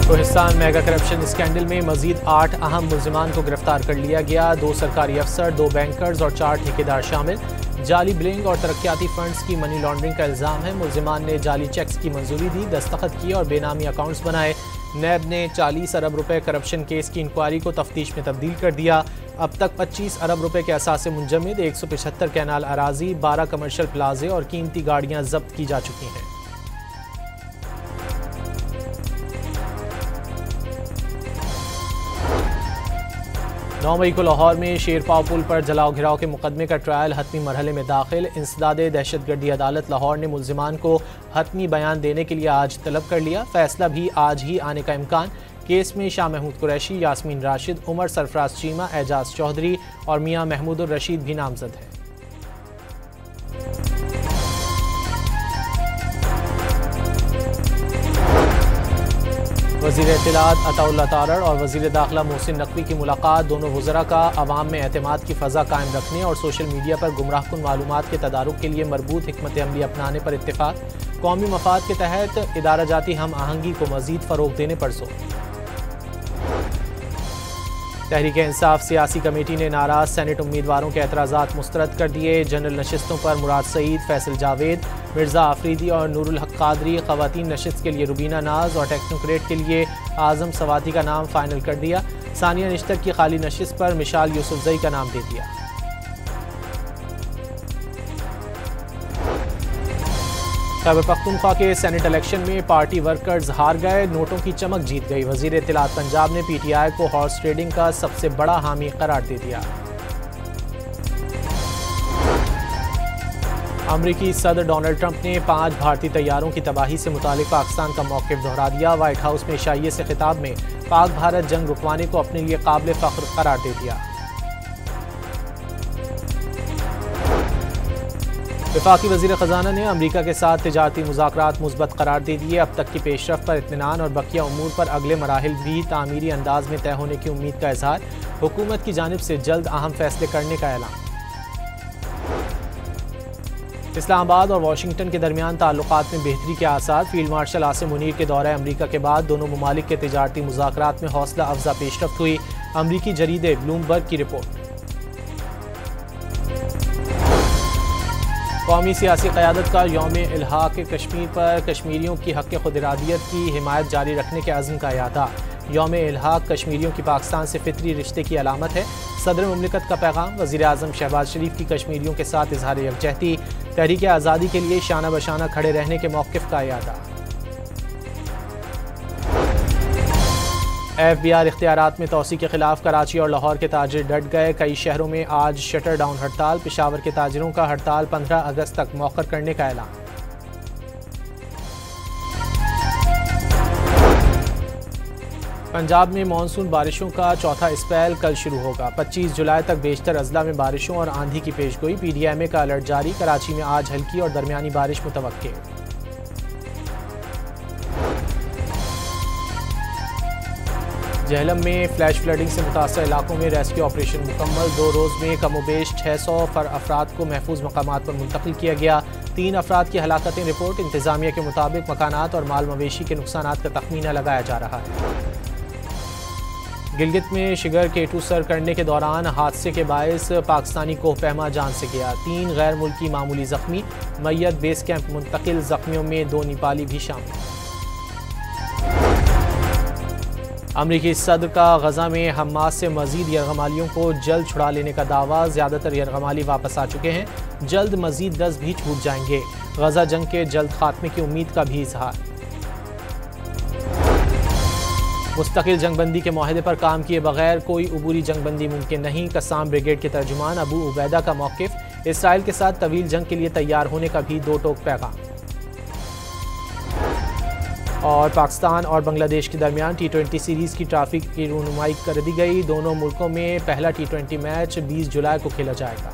Kohistan mega corruption scandal में मजीद 8 अहम मुल्जिमान को गिरफ्तार कर लिया गया। 2 सरकारी अफसर, 2 बैंकर्स और 4 ठेकेदार शामिल। जाली बिलिंग और तरक्याती फंड्स की मनी लॉन्ड्रिंग का इल्ज़ाम है। मुल्जिमान ने जाली चेक्स की मंजूरी दी, दस्तखत किए और बेनामी अकाउंट्स बनाए। नैब ने 40 अरब रुपए करप्शन केस की इंक्वायरी को तफ्तीश में तब्दील कर दिया। अब तक 25 अरब रुपए के असासे मुंजमद, 175 कैनाल अराजी, 12 कमर्शियल प्लाजे और कीमती गाड़ियां जब्त की जा चुकी हैं। 9 मई को लाहौर में शेरपाव पुल पर जलाओ घिराव के मुकदमे का ट्रायल हतमी मरहले में दाखिल। इंसदाद दहशतगर्दी अदालत लाहौर ने मुल्जिमान को हतमी बयान देने के लिए आज तलब कर लिया। फैसला भी आज ही आने का इम्कान। केस में शाह महमूद कुरैशी, यास्मीन राशिद, उमर सरफराज चीमा, एजाज चौधरी और मियाँ महमूदुर रशीद भी नामजद हैं। वज़ीर इत्तलात अताउल्लाह तारड़ और वज़ीर दाखिला मोहसिन नकवी की मुलाकात। दोनों वज़रा का अवाम में एतमाद की फ़ज़ा कायम रखने और सोशल मीडिया पर गुमराहकुन मालूमात के तदारुक के लिए मरबूत हिकमत अमली अपनाने पर इत्तेफाक। कौमी मफाद के तहत इदारा जाती हम आहंगी को मज़ीद फ़रोग़ देने पर जोर। तहरीक इंसाफ सियासी कमेटी ने नाराज़ सेनेट उम्मीदवारों के एतराज़ात मुस्तरद कर दिए। जनरल नशिस्तों पर मुराद सईद, फैसल जावेद, मिर्ज़ा आफरीदी और नूरुल हक कादरी, ख़वातीन नशिस्त के लिए रुबीना नाज और टेक्नोक्रेट के लिए आज़म सवाती का नाम फाइनल कर दिया। सानिया निश्तर की खाली नशिस्त पर मिशाल यूसुफजई का नाम दे दिया। खैबर पख्तूनख्वा के सेनेट इलेक्शन में पार्टी वर्कर्स हार गए, नोटों की चमक जीत गई। वज़ीर इत्तलात पंजाब ने PTI को हॉर्स ट्रेडिंग का सबसे बड़ा हामी करार दे दिया। अमरीकी सदर डोनाल्ड ट्रंप ने 5 भारतीय तैयारों की तबाही से मुतालिक पाकिस्तान का मौक़िफ़ दोहरा दिया। व्हाइट हाउस में शाइये से खिताब में पाक भारत जंग रुकवाने को अपने लिए काबिल फ़ख्र करार दे दिया। वफाकी वज़ीर ख़जाना ने अमरीका के साथ तिजारती मुज़ाकरात मुस्बत करार दे दिए। अब तक की पेशरफ़ पर इत्मीनान और बकिया उमूर पर अगले मराहिल भी तामीरी अंदाज में तय होने की उम्मीद का इज़हार। हुकूमत की जानिब से जल्द अहम फैसले करने का ऐलान। इस्लामाबाद और वाशिंगटन के दरमियान ताल्लुकात में बेहतरी के आसार। फील्ड मार्शल आसिम मुनीर के दौरे अमरीका के बाद दोनों ममालिक के तिजारती मुज़ाकरात में हौसला अफजा पेशरफ़्त हुई। अमरीकी जरीदे ब्लूमबर्ग की रिपोर्ट। कौमी सियासी क़यादत का यौम इल्हाक़ कश्मीर पर कश्मीरियों की हक़ खुद इरादियत की हिमायत जारी रखने के अज़्म का यादा। यौम इल्हाक़ कश्मीरियों की पाकिस्तान से फ़ितरी रिश्ते की अलामत है। सदर मुमलिकत का पैगाम। वज़ीर आज़म शहबाज शरीफ की कश्मीरियों के साथ इज़हार यकजहती। तहरीक आज़ादी के लिए शाना बशाना खड़े रहने के मौक़िफ़ का यादा। FBI इख्तियारात में तोसी के खिलाफ कराची और लाहौर के ताजिर डट गए। कई शहरों में आज शटर डाउन हड़ताल। पेशावर के ताजिरों का हड़ताल 15 अगस्त तक मौखर करने का ऐलान। पंजाब में मानसून बारिशों का चौथा स्पेल कल शुरू होगा। 25 जुलाई तक बेशतर अजला में बारिशों और आंधी की पेशगोई। PDMA का अलर्ट जारी। कराची में आज हल्की और दरमियानी बारिश मुतवक्के। जहलम में फ्लैश फ्लडिंग से मुतासर इलाकों में रेस्क्यू ऑपरेशन मुकम्मल। 2 रोज़ में कमोबेश 600 अफराद को महफूज मकामात पर मुंतकिल किया गया। 3 अफराद की हलाकतें रिपोर्ट। इंतजामिया के मुताबिक मकानात और माल मवेशी के नुकसानात का तखमीना लगाया जा रहा है। गिलगित में शिगर केटू सर करने के दौरान हादसे के बायस पाकिस्तानी कोहपैमा जान से गया। 3 गैर मुल्की मामूली जख्मी। मैयत बेस कैंप मुंतकिल। जख्मियों में 2 नेपाली भी शामिल। अमरीकी सदर का गजा में हमास से मजीद यरगमालियों को जल्द छुड़ा लेने का दावा। ज़्यादातर यरगमाली वापस आ चुके हैं। जल्द मजीद 10 भी छूट जाएंगे। गजा जंग के जल्द खात्मे की उम्मीद का भी इजहार। मुस्तकिल जंगबंदी के मुआहदे पर काम किए बगैर कोई अबूरी जंगबंदी मुमकिन नहीं। कस्साम ब्रिगेड के तर्जुमान अबू उबैदा का मौक़िफ़। इसराइल के साथ तवील जंग के लिए तैयार होने का भी 2 टोक पैगाम। और पाकिस्तान और बांग्लादेश के दरमियान T20 सीरीज़ की ट्रॉफी की रुनुमाई कर दी गई। दोनों मुल्कों में पहला T20 मैच 20 जुलाई को खेला जाएगा।